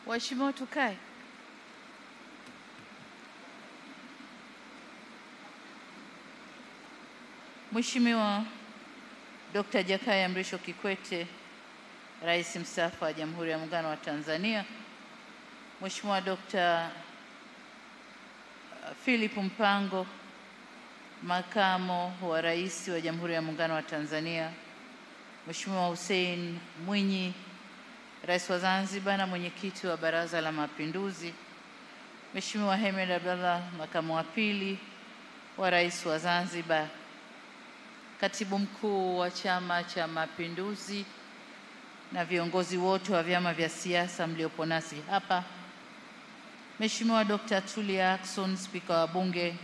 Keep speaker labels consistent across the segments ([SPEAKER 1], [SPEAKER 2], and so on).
[SPEAKER 1] Waheshimiwa, tukae. Mheshimiwa Dr. Jakaya Mrisho Kikwete, Rais mstaafu wa Jamhuri ya Muungano wa Tanzania, Mheshimiwa Dr. Philip Mpango, Makamo wa Rais wa Jamhuri ya Muungano wa Tanzania, Mheshimiwa Hussein Mwinyi, Rais wa Zanzibar na Mwenyekiti wa Baraza la Mapinduzi, Mheshimiwa Hemed Abdallah, Makamu wa Pili wa Rais wa Zanzibar, Katibu Mkuu wa Chama cha Mapinduzi na viongozi wote wa vyama vya siasa mliopo nasi hapa, Mheshimiwa Dr. Tulia Ackson, Spika wa Bunge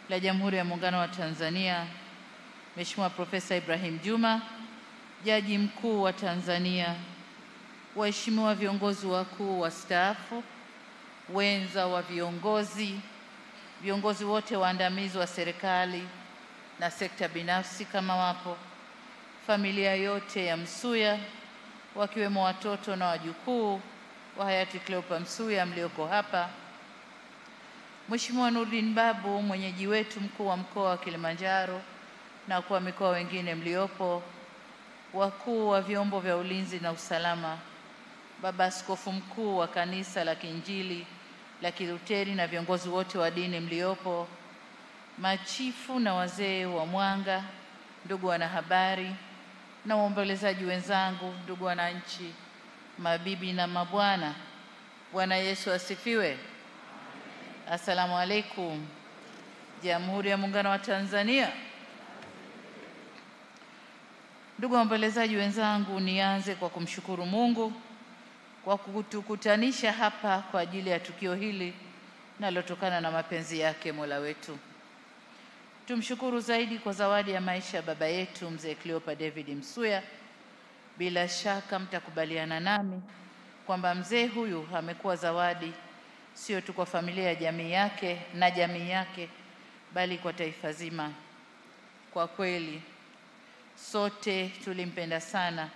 [SPEAKER 1] la Jamhuri ya Muungano wa Tanzania, Mheshimiwa Profesa Ibrahim Juma, Jaji Mkuu wa Tanzania, waheshimiwa viongozi wakuu wastaafu, wenza wa viongozi wote waandamizi wa serikali na sekta binafsi kama wapo, familia yote ya Msuya wakiwemo watoto na wajukuu wa hayati Cleopa Msuya mlioko hapa, Mheshimiwa Nurdin Babu, mwenyeji wetu mkuu wa mkoa wa Kilimanjaro na kwa mikoa wengine mliopo, wakuu wa vyombo vya ulinzi na usalama, Baba Askofu Mkuu wa Kanisa la Kiinjili la Kiluteri na viongozi wote wa dini mliopo, machifu na wazee wa Mwanga, ndugu wanahabari na waombolezaji wenzangu, ndugu wananchi, mabibi na mabwana, Bwana Yesu asifiwe. Asalamu alaikum. Jamhuri ya Muungano wa Tanzania. Ndugu waombolezaji wenzangu, nianze kwa kumshukuru Mungu kwa kutukutanisha hapa kwa ajili ya tukio hili linalotokana na mapenzi yake Mola wetu. Tumshukuru zaidi kwa zawadi ya maisha ya baba yetu Mzee Cleopa David Msuya. Bila shaka mtakubaliana nami kwamba mzee huyu amekuwa zawadi sio tu kwa familia ya jamii yake bali kwa taifa zima. Kwa kweli sote tulimpenda sana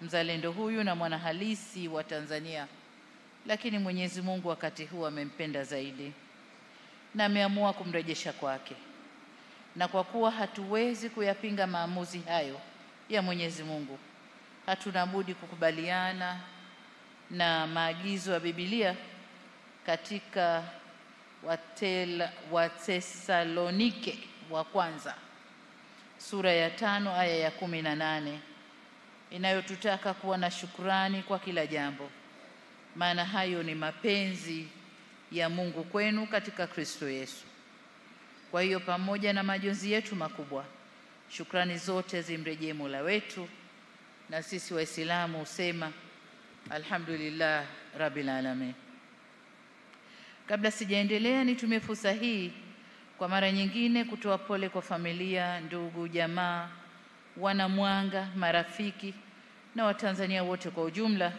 [SPEAKER 1] mzalendo huyu na mwana halisi wa Tanzania, lakini Mwenyezi Mungu wakati huu amempenda zaidi na ameamua kumrejesha kwake. Na kwa kuwa hatuwezi kuyapinga maamuzi hayo ya Mwenyezi Mungu, hatuna budi kukubaliana na maagizo ya Biblia katika Wathesalonike wa kwanza sura ya 5 aya ya 18 inayotutaka kuwa na shukrani kwa kila jambo, maana hayo ni mapenzi ya Mungu kwenu katika Kristo Yesu. Kwa hiyo pamoja na majonzi yetu makubwa, shukrani zote zimrejee Mola wetu, na sisi Waislamu husema alhamdulillah rabbil alamin. Kabla sijaendelea, nitumie fursa hii kwa mara nyingine kutoa pole kwa familia, ndugu, jamaa, wana Mwanga, marafiki na Watanzania wote kwa ujumla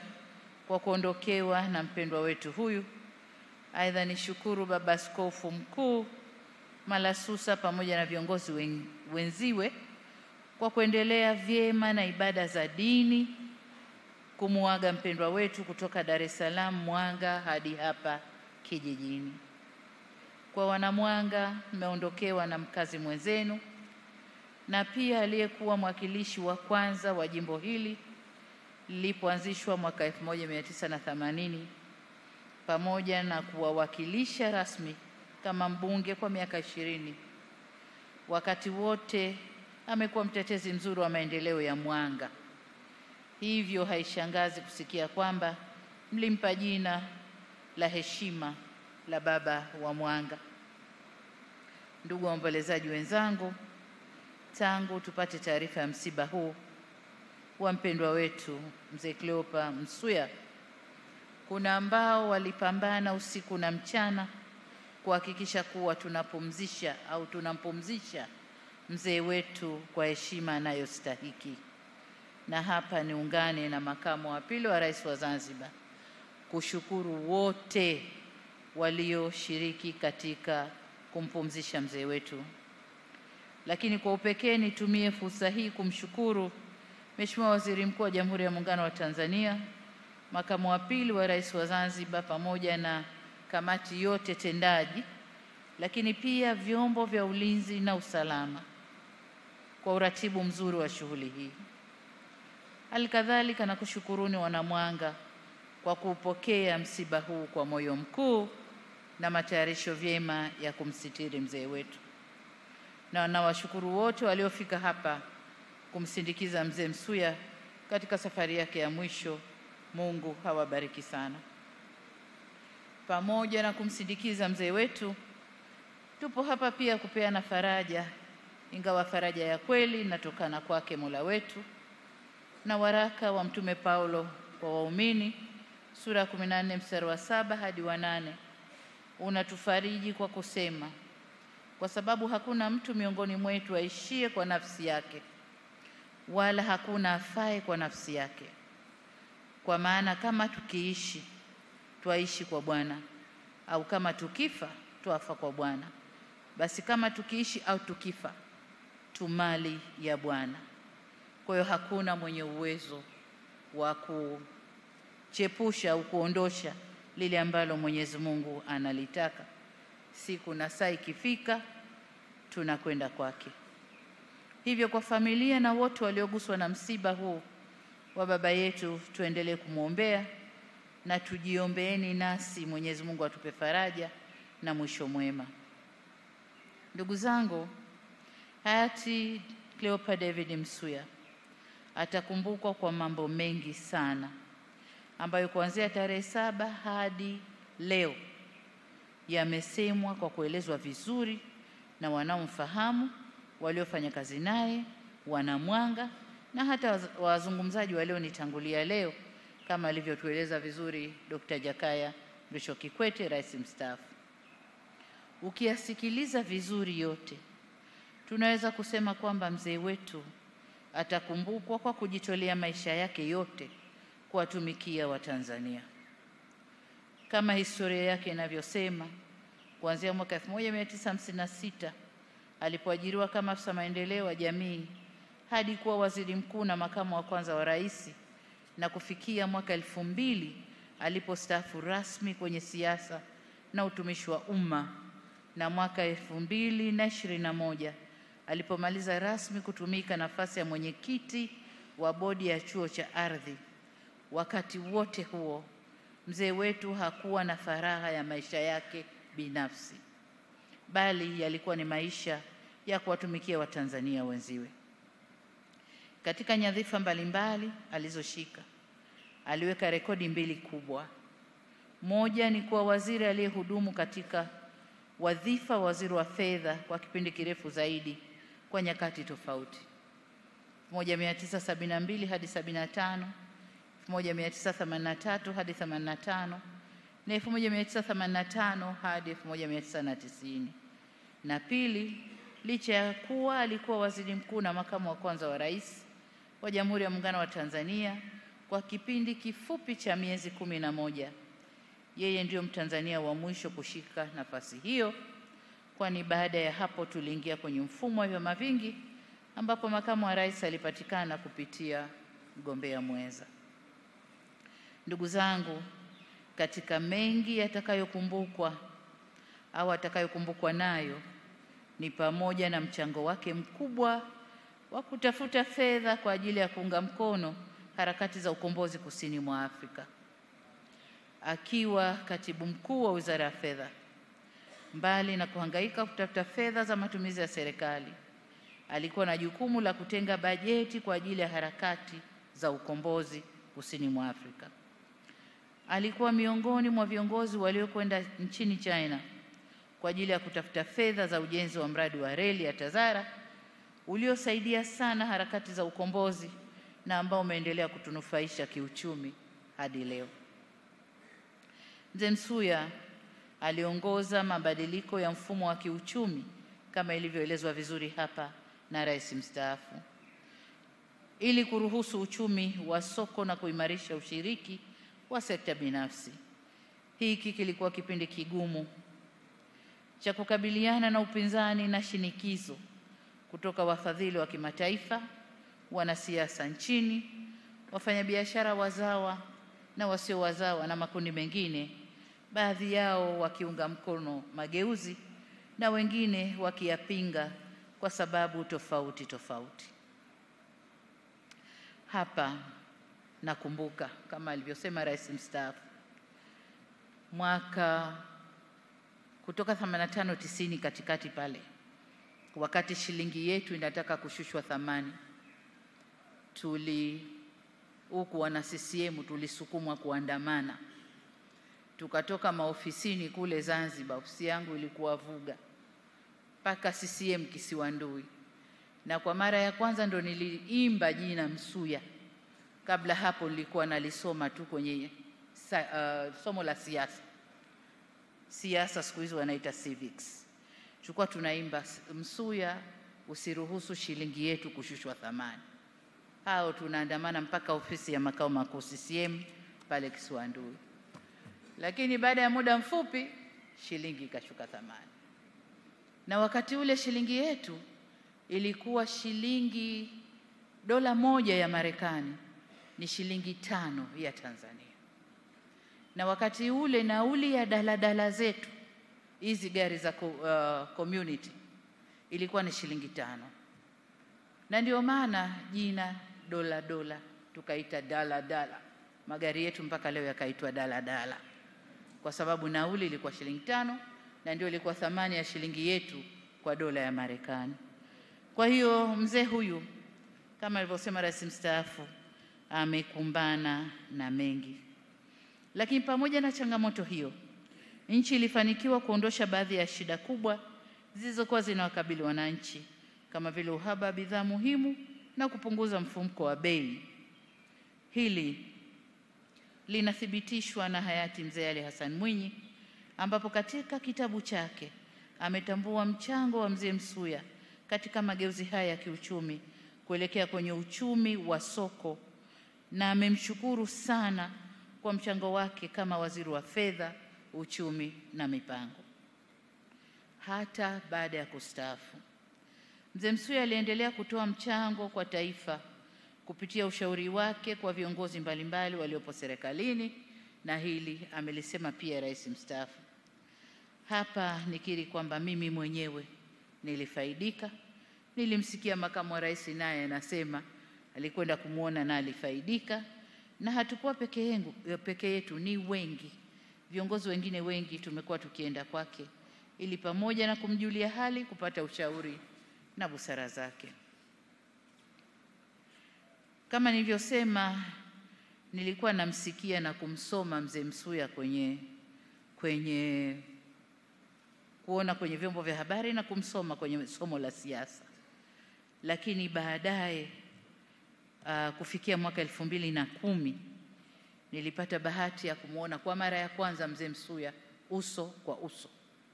[SPEAKER 1] kwa kuondokewa na mpendwa wetu huyu. Aidha, nishukuru Baba Askofu Mkuu Malasusa pamoja na viongozi wenziwe kwa kuendelea vyema na ibada za dini kumuaga mpendwa wetu kutoka Dar es Salaam Mwanga hadi hapa kijijini. Kwa wanamwanga, mmeondokewa na mkazi mwenzenu na pia aliyekuwa mwakilishi wa kwanza wa jimbo hili lilipoanzishwa mwaka 1980 pamoja na kuwawakilisha rasmi kama mbunge kwa miaka 20. Wakati wote amekuwa mtetezi mzuri wa maendeleo ya Mwanga. Hivyo haishangazi kusikia kwamba mlimpa jina la heshima la baba wa Mwanga. Ndugu waombolezaji wenzangu, tangu tupate taarifa ya msiba huu wa mpendwa wetu Mzee Cleopa Msuya, kuna ambao walipambana usiku na mchana kuhakikisha kuwa tunampumzisha mzee wetu kwa heshima anayostahiki. Na hapa niungane na makamu wa pili wa rais wa Zanzibar kushukuru wote walioshiriki katika kumpumzisha mzee wetu. Lakini kwa upekee nitumie fursa hii kumshukuru Mheshimiwa Waziri Mkuu wa Jamhuri ya Muungano wa Tanzania makamu wa pili wa rais wa Zanzibar, pamoja na kamati yote tendaji, lakini pia vyombo vya ulinzi na usalama kwa uratibu mzuri wa shughuli hii. Halikadhalika nakushukuruni Wanamwanga kwa kupokea msiba huu kwa moyo mkuu na matayarisho vyema ya kumsitiri mzee wetu, na nawashukuru wote waliofika hapa kumsindikiza mzee Msuya katika safari yake ya mwisho. Mungu hawabariki sana. Pamoja na kumsindikiza mzee wetu, tupo hapa pia kupeana faraja, ingawa faraja ya kweli inatokana kwake Mola wetu, na waraka wa Mtume Paulo kwa waumini sura ya 14 mstari wa 7 hadi wa 8 unatufariji kwa kusema, kwa sababu hakuna mtu miongoni mwetu aishie kwa nafsi yake, wala hakuna afaye kwa nafsi yake. Kwa maana kama tukiishi, twaishi kwa Bwana, au kama tukifa, twafa kwa Bwana. Basi kama tukiishi au tukifa, tu mali ya Bwana. Kwa hiyo hakuna mwenye uwezo wa kuchepusha au kuondosha lile ambalo Mwenyezi Mungu analitaka. Siku na saa ikifika, tunakwenda kwake. Hivyo kwa familia na wote walioguswa na msiba huu wa baba yetu, tuendelee kumwombea na tujiombeeni nasi, Mwenyezi Mungu atupe faraja na mwisho mwema. Ndugu zangu, hayati Cleopa David Msuya atakumbukwa kwa mambo mengi sana ambayo kuanzia tarehe 7 hadi leo yamesemwa kwa kuelezwa vizuri na wanaomfahamu, waliofanya kazi naye, Wanamwanga na hata wazungumzaji walionitangulia leo, kama alivyotueleza vizuri Dr. Jakaya Mrisho Kikwete, rais mstaafu. Ukiyasikiliza vizuri yote, tunaweza kusema kwamba mzee wetu atakumbukwa kwa kujitolea maisha yake yote kuwatumikia Watanzania. Kama historia yake inavyosema, kuanzia mwaka 1956 alipoajiriwa kama afisa maendeleo ya jamii hadi kuwa waziri mkuu na makamu wa kwanza wa rais, na kufikia mwaka 2000 alipostaafu rasmi kwenye siasa na utumishi wa umma, na mwaka 2021 alipomaliza rasmi kutumika nafasi ya mwenyekiti wa bodi ya chuo cha ardhi. Wakati wote huo mzee wetu hakuwa na faragha ya maisha yake binafsi, bali yalikuwa ni maisha ya kuwatumikia Watanzania wenziwe. Katika nyadhifa mbalimbali alizoshika, aliweka rekodi 2 kubwa. Moja ni kuwa waziri aliyehudumu katika wadhifa waziri wa fedha kwa kipindi kirefu zaidi kwa nyakati tofauti, 1972 hadi 75, 1983 hadi 85 na 1985 hadi 1990. Na pili, licha ya kuwa alikuwa waziri mkuu na makamu wa kwanza wa rais wa Jamhuri ya Muungano wa Tanzania kwa kipindi kifupi cha miezi 11, yeye ndiyo Mtanzania wa mwisho kushika nafasi hiyo, kwani baada ya hapo tuliingia kwenye mfumo wa vyama vingi ambapo makamu wa rais alipatikana kupitia mgombea mwenza. Ndugu zangu, katika mengi yatakayokumbukwa au atakayokumbukwa nayo ni pamoja na mchango wake mkubwa wa kutafuta fedha kwa ajili ya kuunga mkono harakati za ukombozi kusini mwa Afrika. Akiwa katibu mkuu wa Wizara ya Fedha, mbali na kuhangaika kutafuta fedha za matumizi ya serikali, alikuwa na jukumu la kutenga bajeti kwa ajili ya harakati za ukombozi kusini mwa Afrika. Alikuwa miongoni mwa viongozi waliokwenda nchini China kwa ajili ya kutafuta fedha za ujenzi wa mradi wa reli ya Tazara uliosaidia sana harakati za ukombozi na ambao umeendelea kutunufaisha kiuchumi hadi leo. Mzee Msuya aliongoza mabadiliko ya mfumo wa kiuchumi kama ilivyoelezwa vizuri hapa na rais mstaafu, ili kuruhusu uchumi wa soko na kuimarisha ushiriki wa sekta binafsi. Hiki kilikuwa kipindi kigumu cha kukabiliana na upinzani na shinikizo kutoka wafadhili wa kimataifa, wanasiasa nchini, wafanyabiashara wazawa na wasio wazawa na makundi mengine, baadhi yao wakiunga mkono mageuzi na wengine wakiyapinga kwa sababu tofauti tofauti. Hapa nakumbuka kama alivyosema Rais mstaafu, mwaka kutoka 85 90 katikati pale, wakati shilingi yetu inataka kushushwa thamani, huku wana CCM tulisukumwa kuandamana. Tukatoka maofisini kule Zanzibar, ofisi yangu ilikuwa Vuga, mpaka CCM Kisiwandui, na kwa mara ya kwanza ndo niliimba jina Msuya. Kabla hapo nilikuwa nalisoma tu kwenye somo la siasa siku hizo wanaita civics. Tulikuwa tunaimba Msuya, usiruhusu shilingi yetu kushushwa thamani. Hao tunaandamana mpaka ofisi ya makao makuu CCM pale Kisiwandui. Lakini baada ya muda mfupi shilingi ikashuka thamani. Na wakati ule shilingi yetu ilikuwa shilingi $1 ya Marekani ni shilingi 5 ya Tanzania. Na wakati ule nauli ya daladala zetu hizi gari za community ilikuwa ni shilingi 5. Na ndio maana jina dola tukaita daladala. Magari yetu mpaka leo yakaitwa daladala, kwa sababu nauli ilikuwa shilingi 5 na ndio ilikuwa thamani ya shilingi yetu kwa dola ya Marekani. Kwa hiyo mzee huyu kama alivyosema Rais mstaafu amekumbana na mengi. Lakini pamoja na changamoto hiyo, nchi ilifanikiwa kuondosha baadhi ya shida kubwa zilizokuwa zinawakabili wananchi, kama vile uhaba wa bidhaa muhimu na kupunguza mfumuko wa bei. Hili linathibitishwa na hayati Mzee Ali Hassan Mwinyi, ambapo katika kitabu chake ametambua mchango wa Mzee Msuya katika mageuzi haya ya kiuchumi kuelekea kwenye uchumi wa soko, na amemshukuru sana kwa mchango wake kama waziri wa fedha, uchumi na mipango. Hata baada ya kustaafu, Mzee Msuya aliendelea kutoa mchango kwa taifa kupitia ushauri wake kwa viongozi mbalimbali waliopo serikalini, na hili amelisema pia Rais mstaafu. Hapa nikiri kwamba mimi mwenyewe nilifaidika. Nilimsikia makamu wa rais naye anasema alikwenda kumuona na alifaidika, na hatukuwa peke yetu, ni wengi, viongozi wengine wengi tumekuwa tukienda kwake ili pamoja na kumjulia hali kupata ushauri na busara zake. Kama nilivyosema, nilikuwa namsikia na kumsoma Mzee Msuya kuona kwenye vyombo vya habari na kumsoma kwenye somo la siasa. Lakini baadaye kufikia mwaka 2010 nilipata bahati ya kumuona kwa mara ya kwanza Mzee Msuya uso kwa uso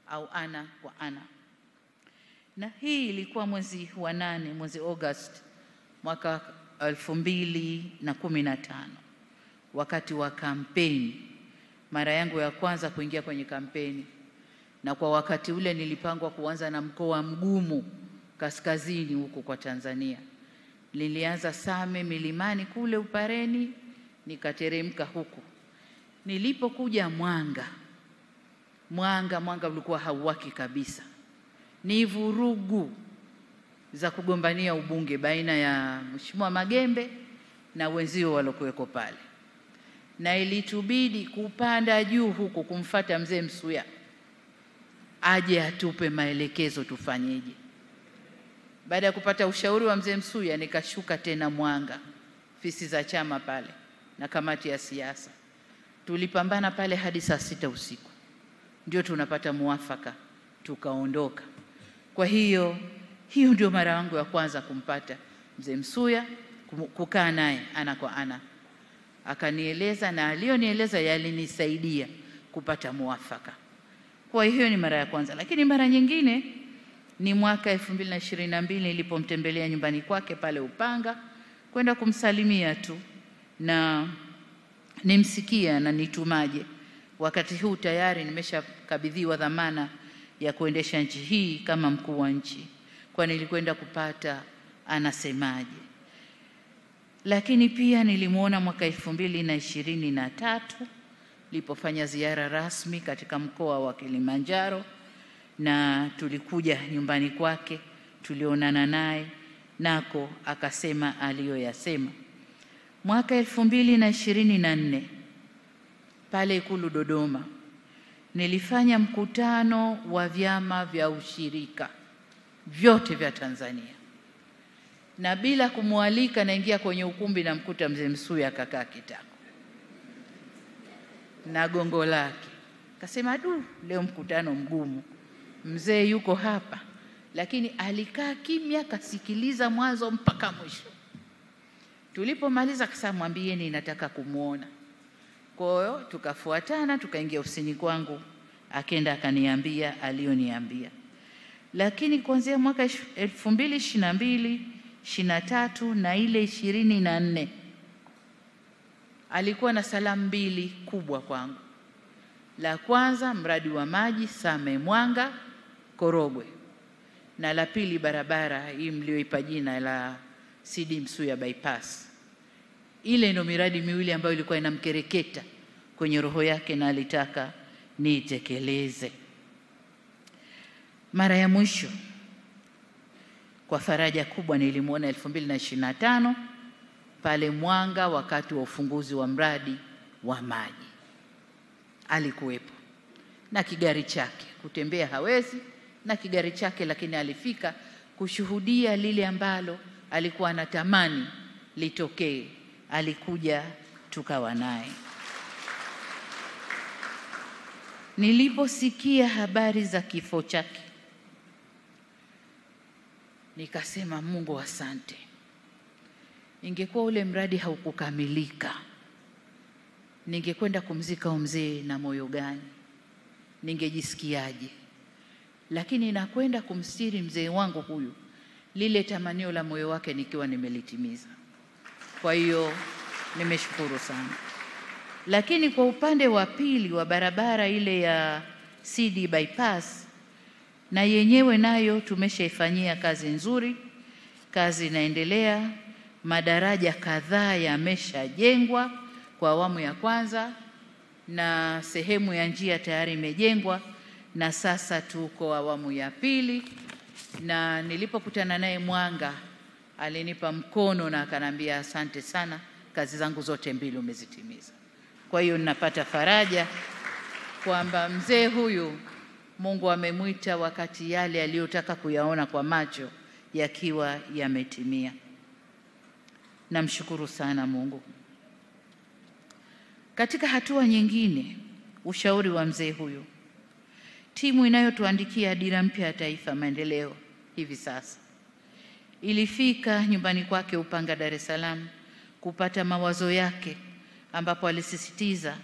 [SPEAKER 1] au ana kwa ana. Na hii ilikuwa mwezi wa 8, mwezi August mwaka 2015, wakati wa kampeni, mara yangu ya kwanza kuingia kwenye kampeni. Na kwa wakati ule nilipangwa kuanza na mkoa mgumu kaskazini huko kwa Tanzania. Nilianza Same milimani kule Upareni, nikateremka huko. Nilipokuja Mwanga ulikuwa hauwaki kabisa. Ni vurugu za kugombania ubunge baina ya Mheshimiwa Magembe na wenzio walokuweko pale. Na ilitubidi kupanda juu huko kumfuata Mzee Msuya aje atupe maelekezo tufanyeje. Baada ya kupata ushauri wa Mzee Msuya nikashuka tena Mwanga, ofisi za chama pale na kamati ya siasa. Tulipambana pale hadi saa 6 usiku. Ndio tunapata muafaka, tukaondoka. Kwa hiyo ndio mara yangu ya kwanza kumpata Mzee Msuya, kukaa naye ana kwa ana. Akanieleza na alionieleza yalinisaidia kupata muafaka. Kwa hiyo ni mara ya kwanza. Lakini mara nyingine ni mwaka 2022 nilipomtembelea nyumbani kwake pale Upanga, kwenda kumsalimia tu na nimsikia na nitumaje. Wakati huu tayari nimeshakabidhiwa dhamana ya kuendesha nchi hii kama mkuu wa nchi, kwa nilikwenda kupata anasemaje. Lakini pia nilimuona mwaka 2023 nilipofanya ziara rasmi katika mkoa wa Kilimanjaro, na tulikuja nyumbani kwake, tulionana naye, nako akasema aliyoyasema. Mwaka 2024 pale Ikulu Dodoma nilifanya mkutano wa vyama vya ushirika vyote vya Tanzania, na bila kumwalika naingia kwenye ukumbi na mkuta mzee Msuya akakaa kitako na gongo lake. Kasema leo mkutano mgumu, mzee yuko hapa. Lakini alikaa kimya, kasikiliza mwanzo mpaka mwisho. Tulipomaliza akasema mwambieni nataka kumuona. Kwa hiyo tukafuatana, tukaingia ofisini kwangu, akaenda akaniambia alioniambia. Lakini kuanzia mwaka 2022, 23 na ile 24 alikuwa na salamu mbili kubwa kwangu. La kwanza mradi wa maji Same Mwanga Korogwe, na la pili barabara hii mlioipa jina la CD Msuya bypass. Ile ndio miradi miwili ambayo ilikuwa inamkereketa kwenye roho yake na alitaka niitekeleze. Mara ya mwisho kwa faraja kubwa nilimuona 2025 pale Mwanga wakati wa ufunguzi wa mradi wa maji. Alikuwepo na kigari chake, kutembea hawezi na kigari chake, lakini alifika kushuhudia lile ambalo alikuwa anatamani litokee. Alikuja tukawa naye. Niliposikia habari za kifo chake nikasema Mungu asante. Ingekuwa ule mradi haukukamilika, ningekwenda kumzika mzee na moyo gani? Ningejisikiaje? Lakini nakwenda kumstiri mzee wangu huyu, lile tamanio la moyo wake nikiwa nimelitimiza. Kwa hiyo nimeshukuru sana. Lakini kwa upande wa pili wa barabara ile ya CD bypass, na yenyewe nayo tumeshaifanyia kazi nzuri, kazi inaendelea. Madaraja kadhaa yameshajengwa kwa awamu ya kwanza na sehemu ya njia tayari imejengwa, na sasa tuko awamu ya pili. Na nilipokutana naye Mwanga alinipa mkono na akanambia asante sana, kazi zangu zote mbili umezitimiza. Kwa hiyo ninapata faraja kwamba mzee huyu Mungu amemwita wakati yale aliyotaka kuyaona kwa macho yakiwa yametimia. Namshukuru sana Mungu. Katika hatua nyingine, ushauri wa mzee huyu, timu inayotuandikia dira mpya ya taifa maendeleo hivi sasa ilifika nyumbani kwake Upanga, Dar es Salaam kupata mawazo yake, ambapo alisisitiza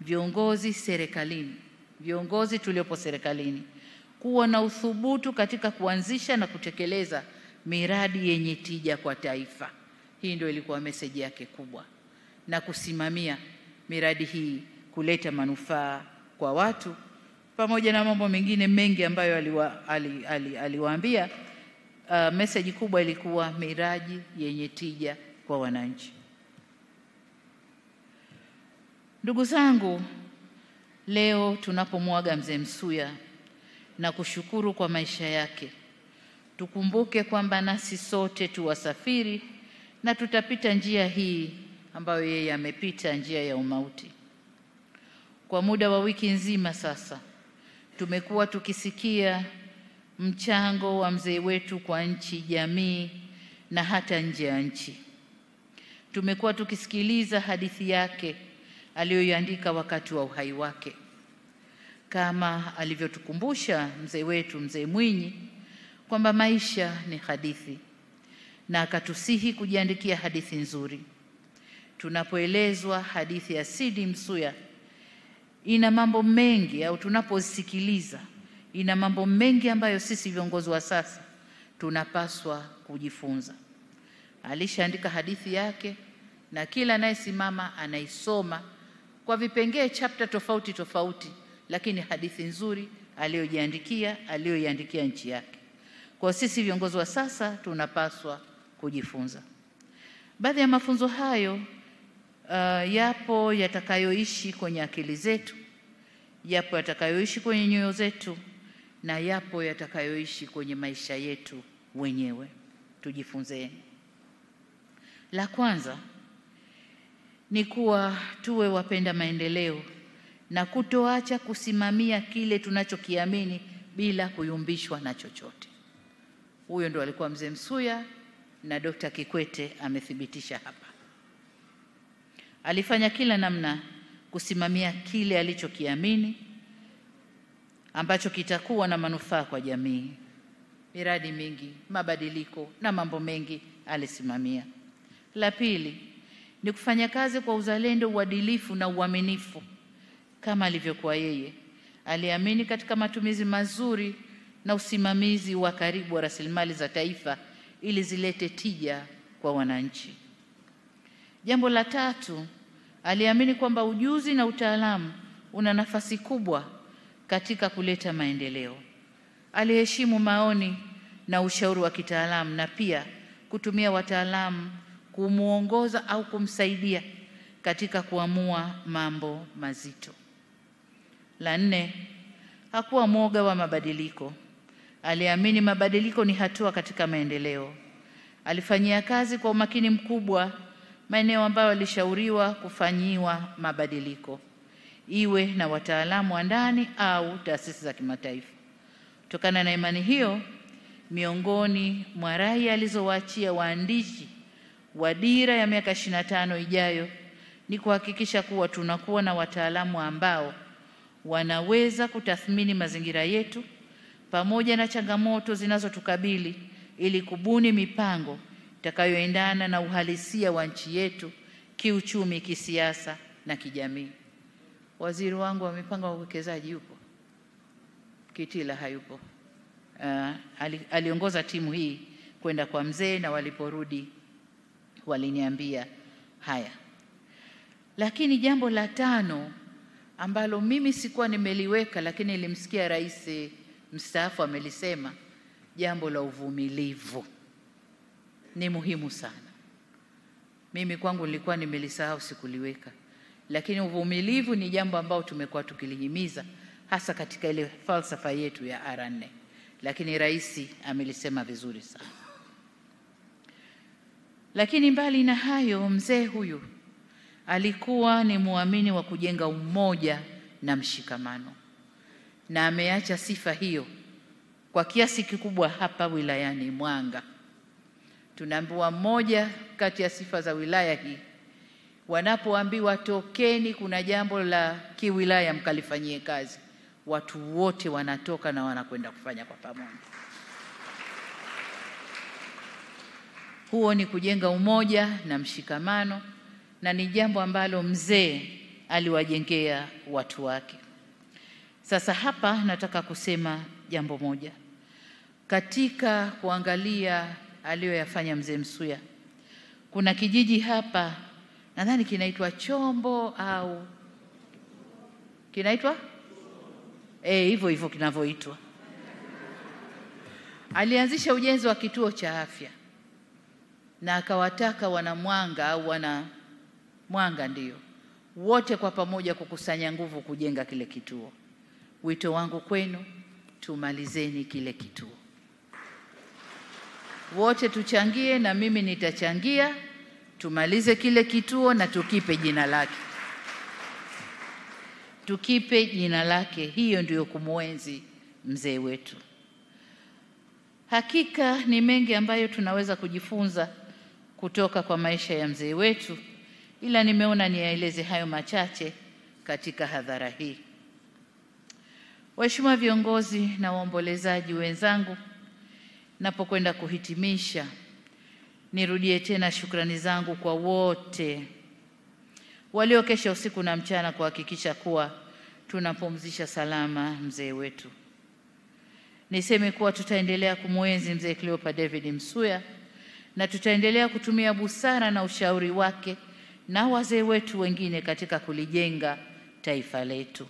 [SPEAKER 1] viongozi serikalini, viongozi tuliopo serikalini kuwa na uthubutu katika kuanzisha na kutekeleza miradi yenye tija kwa taifa. Hii ndio ilikuwa meseji yake kubwa, na kusimamia miradi hii kuleta manufaa kwa watu, pamoja na mambo mengine mengi ambayo aliwaambia. Meseji kubwa ilikuwa miradi yenye tija kwa wananchi. Ndugu zangu, leo tunapomwaga mzee Msuya na kushukuru kwa maisha yake, tukumbuke kwamba nasi sote tu wasafiri na tutapita njia hii ambayo yeye amepita, njia ya umauti. Kwa muda wa wiki nzima sasa tumekuwa tukisikia mchango wa mzee wetu kwa nchi, jamii na hata nje ya nchi. Tumekuwa tukisikiliza hadithi yake aliyoiandika wakati wa uhai wake, kama alivyotukumbusha mzee wetu mzee Mwinyi kwamba maisha ni hadithi, na akatusihi kujiandikia hadithi nzuri. Tunapoelezwa hadithi ya CD Msuya ina mambo mengi, au tunaposikiliza ina mambo mengi ambayo sisi viongozi wa sasa tunapaswa kujifunza. Alishaandika hadithi yake na kila anayesimama anaisoma kwa vipengee, chapter tofauti tofauti, lakini hadithi nzuri aliyoiandikia nchi yake. Kwa sisi viongozi wa sasa tunapaswa kujifunza. Baadhi ya mafunzo hayo yapo yatakayoishi kwenye akili zetu, yapo yatakayoishi kwenye nyoyo zetu, na yapo yatakayoishi kwenye maisha yetu wenyewe. Tujifunzeni. La kwanza ni kuwa tuwe wapenda maendeleo na kutoacha kusimamia kile tunachokiamini bila kuyumbishwa na chochote. Huyo ndo alikuwa Mzee Msuya, na Dr. Kikwete amethibitisha hapa. Alifanya kila namna kusimamia kile alichokiamini ambacho kitakuwa na manufaa kwa jamii. Miradi mingi, mabadiliko na mambo mengi alisimamia. La pili ni kufanya kazi kwa uzalendo, uadilifu na uaminifu kama alivyokuwa yeye. Aliamini katika matumizi mazuri na usimamizi wa karibu wa rasilimali za taifa ili zilete tija kwa wananchi. Jambo la tatu, aliamini kwamba ujuzi na utaalamu una nafasi kubwa katika kuleta maendeleo. Aliheshimu maoni na ushauri wa kitaalamu na pia kutumia wataalamu kumuongoza au kumsaidia katika kuamua mambo mazito. La nne, hakuwa mwoga wa mabadiliko. Aliamini mabadiliko ni hatua katika maendeleo. Alifanyia kazi kwa umakini mkubwa maeneo ambayo alishauriwa kufanyiwa mabadiliko, iwe na wataalamu wa ndani au taasisi za kimataifa. Kutokana na imani hiyo, miongoni mwa rai alizowaachia waandishi wa dira ya miaka 25 ijayo ni kuhakikisha kuwa tunakuwa na wataalamu ambao wanaweza kutathmini mazingira yetu pamoja na changamoto zinazotukabili ili kubuni mipango itakayoendana na uhalisia wa nchi yetu kiuchumi, kisiasa na kijamii. Waziri wangu wa mipango ya uwekezaji yupo? Kitila hayupo. Aliongoza timu hii kwenda kwa mzee, na waliporudi waliniambia haya. Lakini jambo la tano ambalo mimi sikuwa nimeliweka, lakini nilimsikia rais mstaafu amelisema, jambo la uvumilivu ni muhimu sana. Mimi kwangu nilikuwa nimelisahau, sikuliweka, lakini uvumilivu ni jambo ambalo tumekuwa tukilihimiza hasa katika ile falsafa yetu ya R4, lakini rais amelisema vizuri sana. Lakini mbali na hayo, mzee huyu alikuwa ni muamini wa kujenga umoja na mshikamano, na ameacha sifa hiyo kwa kiasi kikubwa hapa wilayani Mwanga. Tunaambiwa moja kati ya sifa za wilaya hii, wanapoambiwa tokeni, kuna jambo la kiwilaya mkalifanyie kazi, watu wote wanatoka na wanakwenda kufanya kwa pamoja. Huo ni kujenga umoja na mshikamano, na ni jambo ambalo mzee aliwajengea watu wake. Sasa hapa nataka kusema jambo moja. Katika kuangalia aliyoyafanya mzee Msuya, kuna kijiji hapa nadhani kinaitwa Chombo au kinaitwa hivyo hivyo kinavyoitwa. Alianzisha ujenzi wa kituo cha afya na akawataka wana Mwanga au wana Mwanga ndio wote kwa pamoja kukusanya nguvu kujenga kile kituo. Wito wangu kwenu, tumalizeni kile kituo. Wote tuchangie, na mimi nitachangia, tumalize kile kituo na tukipe jina lake. Tukipe jina lake, hiyo ndiyo kumwenzi mzee wetu. Hakika ni mengi ambayo tunaweza kujifunza kutoka kwa maisha ya mzee wetu, ila nimeona niyaeleze hayo machache katika hadhara hii. Waheshimiwa viongozi na waombolezaji wenzangu, napokwenda kuhitimisha, nirudie tena shukrani zangu kwa wote waliokesha usiku na mchana kuhakikisha kuwa tunapumzisha salama mzee wetu. Niseme kuwa tutaendelea kumwenzi mzee Cleopa David Msuya, na tutaendelea kutumia busara na ushauri wake na wazee wetu wengine katika kulijenga taifa letu.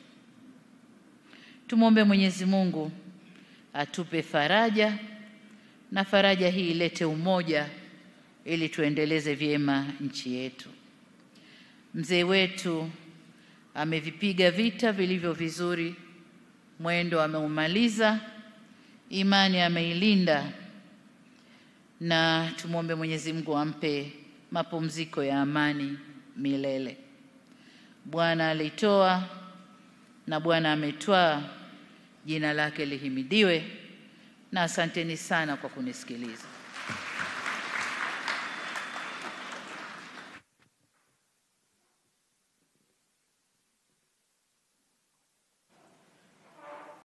[SPEAKER 1] Tumwombe Mwenyezi Mungu atupe faraja, na faraja hii ilete umoja ili tuendeleze vyema nchi yetu. Mzee wetu amevipiga vita vilivyo vizuri, mwendo ameumaliza, imani ameilinda, na tumwombe Mwenyezi Mungu ampe mapumziko ya amani milele. Bwana alitoa na Bwana ametwaa, jina lake lihimidiwe, na asanteni sana kwa kunisikiliza.